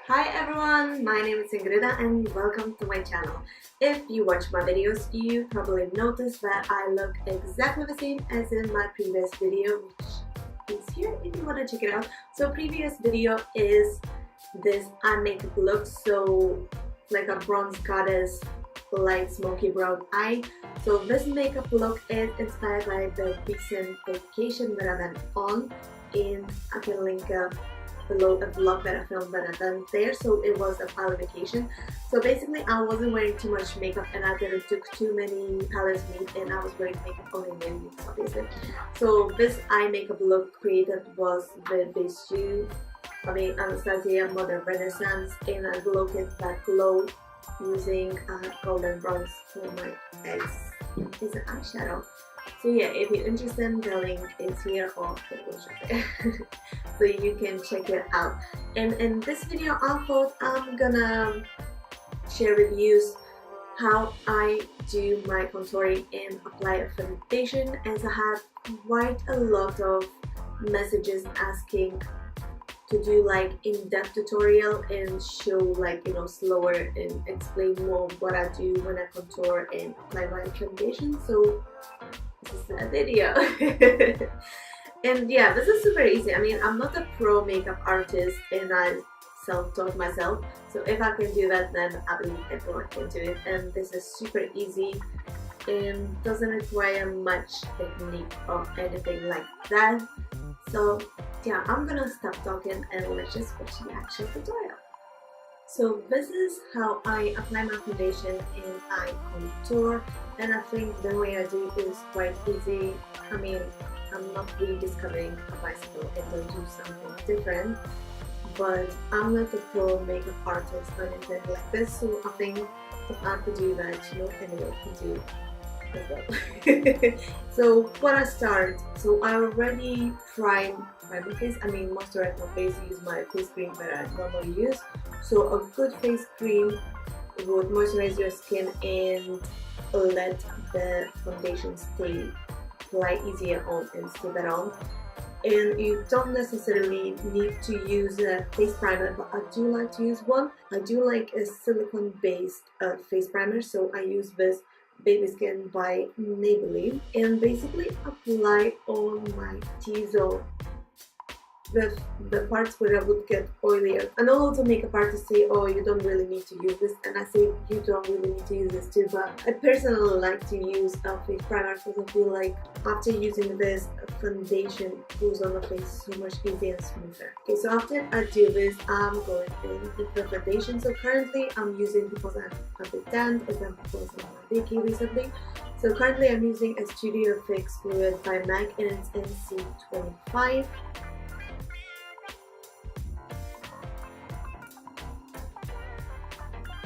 Hi everyone, my name is Ingrida and welcome to my channel. If you watch my videos, you probably noticed that I look exactly the same as in my previous video, which is here if you want to check it out. So previous video is this eye makeup look, so like a bronze goddess, light smoky brown eye. So this makeup look is inspired by the recent vacation that I went on, and I can link below a vlog that I filmed that I done there. So it was a palette vacation. So basically I wasn't wearing too much makeup and I didn't took too many palettes with me, and I was wearing makeup only when obviously. So this eye makeup look created was with this Anastasia Modern Renaissance, and I look at that glow using golden bronze for my eyes. It's an eyeshadow. So yeah, if you're interested, the link is here or it will show there. So you can check it out. And in this video I thought I'm gonna share with you how I do my contouring and apply a foundation, as I have quite a lot of messages asking to do like in-depth tutorial and show like slower and explain more what I do when I contour and apply my foundation. So this is a video. And yeah, this is super easy. I mean, I'm not a pro makeup artist and I self-taught myself, so if I can do that, then I believe everyone can do it. And this is super easy and doesn't require much technique or anything like that. So yeah, I'm gonna stop talking and let's just watch the actual tutorial. So this is how I apply my foundation and I contour, and I think the way I do it is quite easy. I mean, I'm not rediscovering a bicycle and don't do something different, but I'm not a pro makeup artist or anything like this, so I think if I could do that, anyone can do as well. So when I start, so I already primed my face. I mean, moisturize my face, use my face cream that I normally use. So a good face cream would moisturize your skin and let the foundation stay apply easier on and stay better on. And you don't necessarily need to use a face primer, but I do like to use one. I do like a silicone based face primer, so I use this Baby Skin by Maybelline, and basically apply on my T-zone, the parts where I would get oilier. I know lots of makeup artists say, oh, you don't really need to use this, and I say you don't really need to use this too, but I personally like to use a face primer because I feel like after using this, foundation goes on the face so much easier and smoother. Okay, so after I do this, I'm going in with the foundation. So currently I'm using, because I'm a bit tanned, as I'm proposing my Vicky recently. So currently I'm using a Studio Fix Fluid by M.A.C and it's NC25.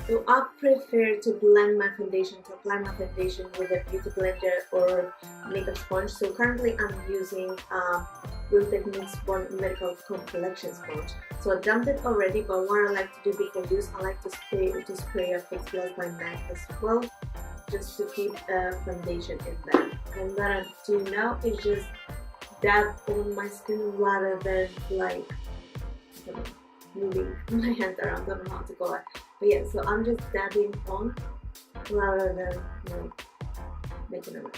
So I prefer to blend my foundation, to apply my foundation with a beauty blender or makeup sponge. So currently I'm using Real Techniques One Medical Complexion Sponge. So I dumped it already, but what I like to do before use, I like to spray a Fix Plus by M.A.C as well, just to keep foundation in there. And what I do now is just dab on my skin rather than like, moving my hands around. I don't know how to call it. But yeah, so I'm just dabbing on rather than making a mess.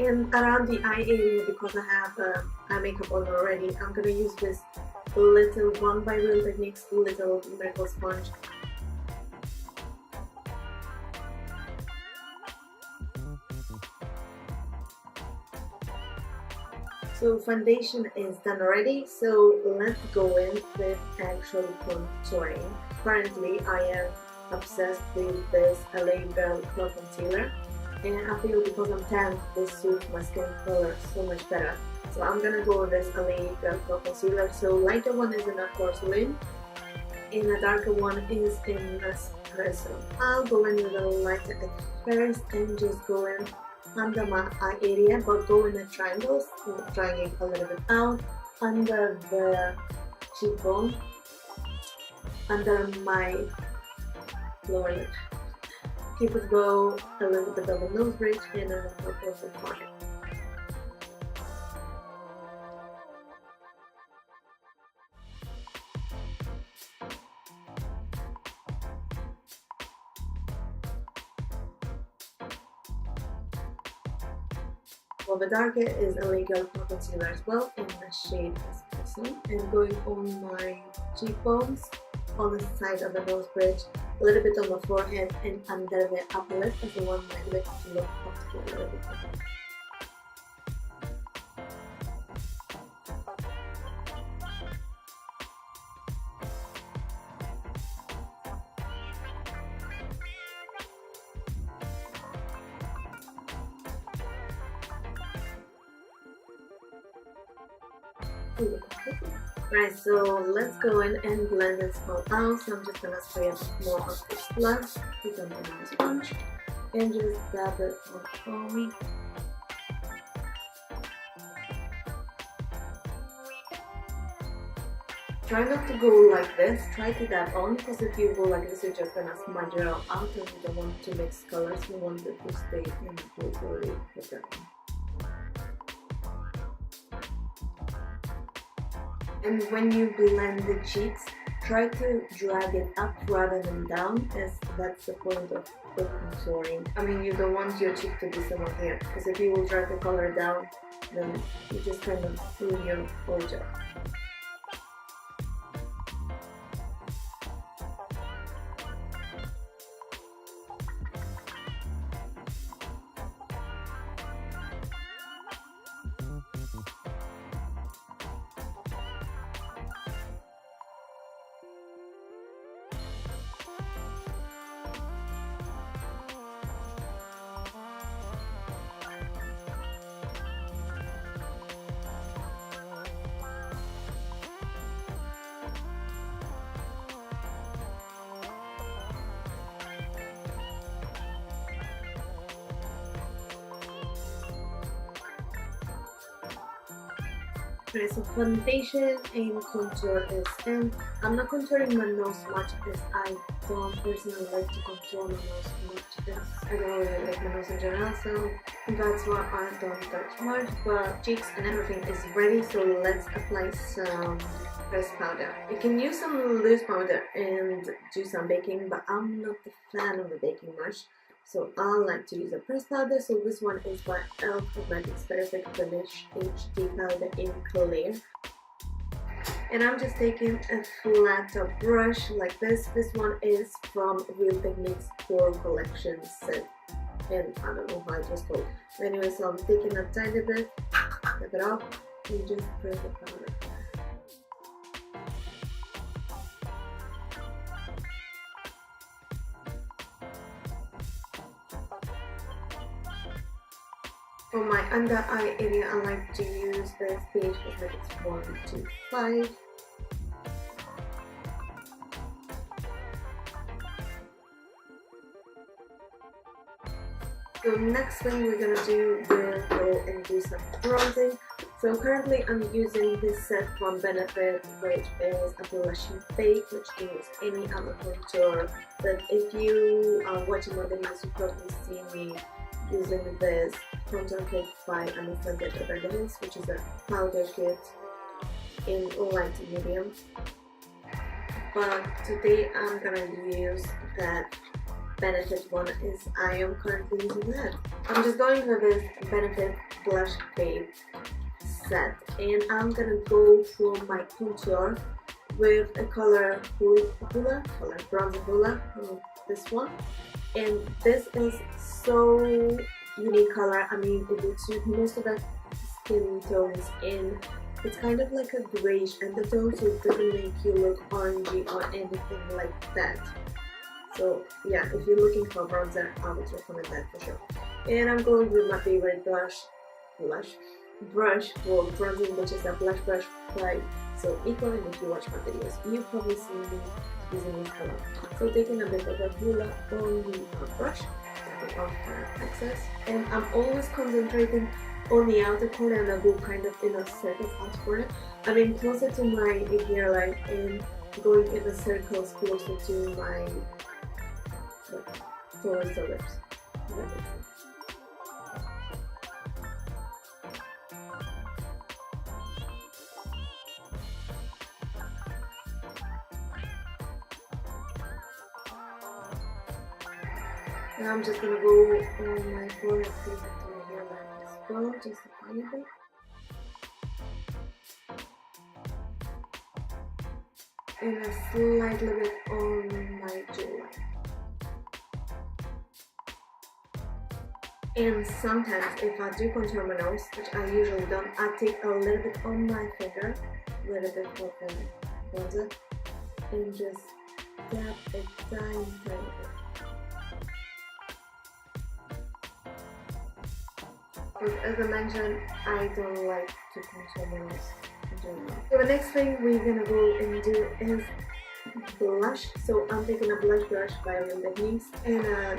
And around the eye area, because I have eye makeup on already, I'm gonna use this little one by Real Techniques little miracle sponge. So foundation is done already, so let's go in with actual contouring. Currently I am obsessed with this e.l.f. Pro.conceal, and I feel because I'm tan, this suits my skin color so much better. So I'm gonna go with this e.l.f. Pro.conceal. So lighter one is in a Porcelain and a darker one is in Espresso. I'll go in with a lighter at first and just go in under my eye area, but go in the triangles, triangling a little bit out, under the cheekbone, under my lower lip. cupid's bow, a little bit of a nose bridge, and then a couple of the forehead. For the darker is a legal concealer as well in the shade Espresso, and going on my cheekbones, on the side of the nose bridge, a little bit on the forehead, and under the upper lip as I want my lips to look up to a little bit better. Right, so let's go in and blend this all out. So I'm just gonna spray a bit more of this blush with a banana sponge and just dab it on me. Try not to go like this, try to dab on, because if you go like this you're just gonna smudge it all out and you don't want to mix colors, you want it to stay in place already with that one. And when you blend the cheeks, try to drag it up rather than down, as that's the point of contouring. I mean, you don't want your cheek to be somewhere here, because if you will drag the color down, then you just kind of ruin your whole job. Okay, so foundation and contour is in. I'm not contouring my nose much because I don't personally like to contour my nose much. I don't really like my nose in general, so that's why I don't touch much. But cheeks and everything is ready, so let's apply some pressed powder. You can use some loose powder and do some baking, but I'm not a fan of the baking much. So I like to use a pressed powder, so this one is by e.l.f. Cosmetics Perfect Finish HD Powder in Clear. And I'm just taking a flat top brush like this. This one is from Real Techniques Pore Collection set. And I don't know how it was called. Anyway, so I'm taking a tiny bit, tap it off, and just press the powder. For my under eye area, I like to use the Page Cosmetics 125. So next thing we're gonna do, we'll go and do some bronzing. So currently I'm using this set from Benefit, which is a blushing fake, which can use any other contour. But if you are watching my videos, you probably see me using this contour kit by Anastasia, Beverly, which is a powder kit in light to medium. But today I'm gonna use that Benefit one, is I am currently using that. I'm just going for this Benefit blush fake set, and I'm gonna go for my contour with a color Hoola, bronzer Hoola, this one. And this is so unique color. I mean, it will suit most of the skin tones, and it's kind of like a grayish undertone, so it doesn't make you look orangey or anything like that. So yeah, if you're looking for bronzer, I would recommend that for sure. And I'm going with my favorite brush for bronzing, which is a blush brush by xoxo. And if you watch my videos, you probably see me using this color. So taking a bit of a Hoola on the brush, off the excess, and I'm always concentrating on the outer corner, and I go kind of in a circle out for it. I mean, closer to my hairline and going in the circles closer to my towards the lips. If that makes sense. And I'm just gonna go on my forehead to my hairline as well, just a tiny bit. And a slight little bit on my jawline. And sometimes if I do contour my nose, which I usually don't, I take a little bit on my finger, a little bit of the bronzer, and just dab a tiny bit. Because as I mentioned, I don't like to contour my nose in general. So the next thing we're gonna go and do is blush. So I'm taking a blush brush by lovelies and a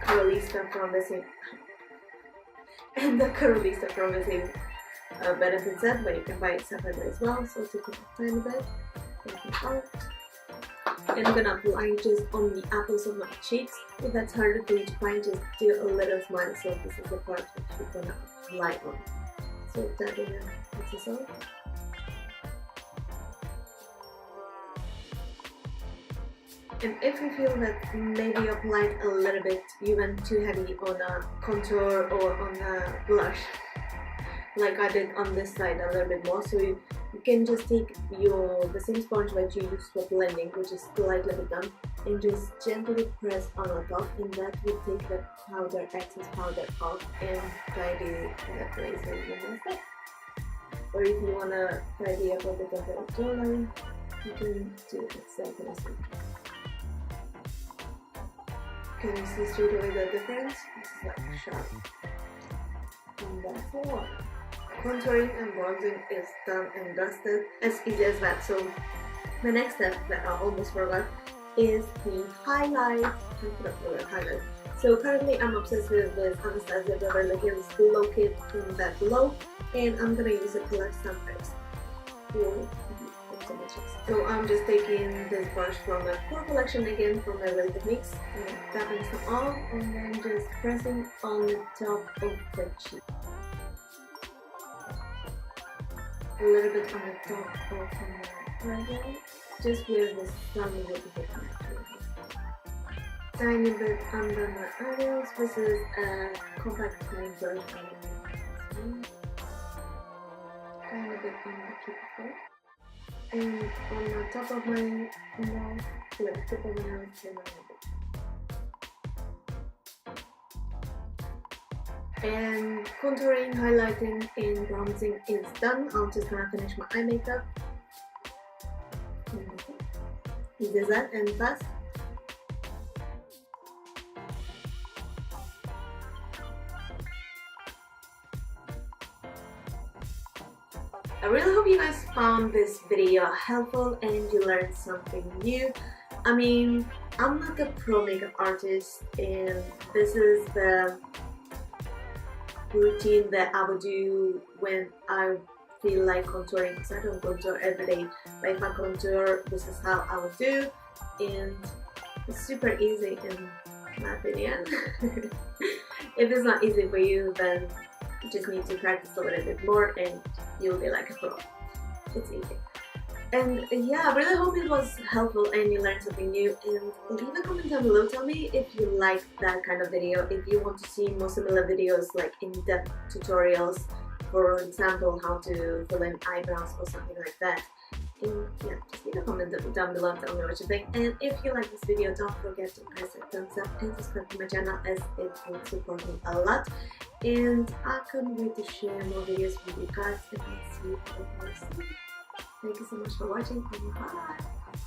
Coralista from the same benefit set, but you can buy it separately as well. So take it a tiny bit, take it out. And I'm gonna apply just on the apples of my cheeks. If that's harder for you to find, just do a little smile. So this is the part that you're gonna apply on. So dabbing in this all. And if you feel that maybe you applied a little bit, you went too heavy on a contour or on a blush, like I did on this side a little bit more, so you can just take the same sponge that you use for blending, which is slightly bit done, and just gently press on the top, and that will take the excess powder off and tidy that place where you want to. Or if you want to tidy up a bit of the jawline, you can do exactly the same. Can you see straight away the difference? This is like sharp. And that's all. Contouring and bronzing is done and dusted, as easy as that. So the next step that I almost forgot is the highlight. So currently I'm obsessed with this Anastasia Beverly Hills Glow Kit in that glow, and I'm gonna use the Coralista first. So I'm just taking this brush from the Pore collection again from Maybelline Techniques, and tapping some off, and then just pressing on the top of the cheek. A little bit on the top of my eyebrow, just where the sun will be hitting actually. Tiny bit under my eyebrows. This is a compact clean brush. Tiny bit on the cuticle. And on the top of my mouth, like tip of my nose, and a little bit. And contouring, highlighting, and bronzing is done. I'm just gonna finish my eye makeup. Easy as that and fast. I really hope you guys found this video helpful and you learned something new. I mean, I'm not a pro makeup artist, and this is the routine that I would do when I feel like contouring, because I don't contour every day. But if I contour, this is how I would do, and it's super easy in my opinion. If it's not easy for you, then you just need to practice a little bit more and you'll be like a pro. It's easy. And yeah, I really hope it was helpful and you learned something new, and leave a comment down below. Tell me if you like that kind of video, if you want to see more similar videos like in-depth tutorials, for example how to fill in eyebrows or something like that. And yeah, just leave a comment down below and tell me what you think. And if you like this video, don't forget to press a thumbs up and subscribe to my channel, as it will support me a lot. And I can't wait to share more videos with you guys, and I'll see you in the next one. Thank you so much for watching, and bye!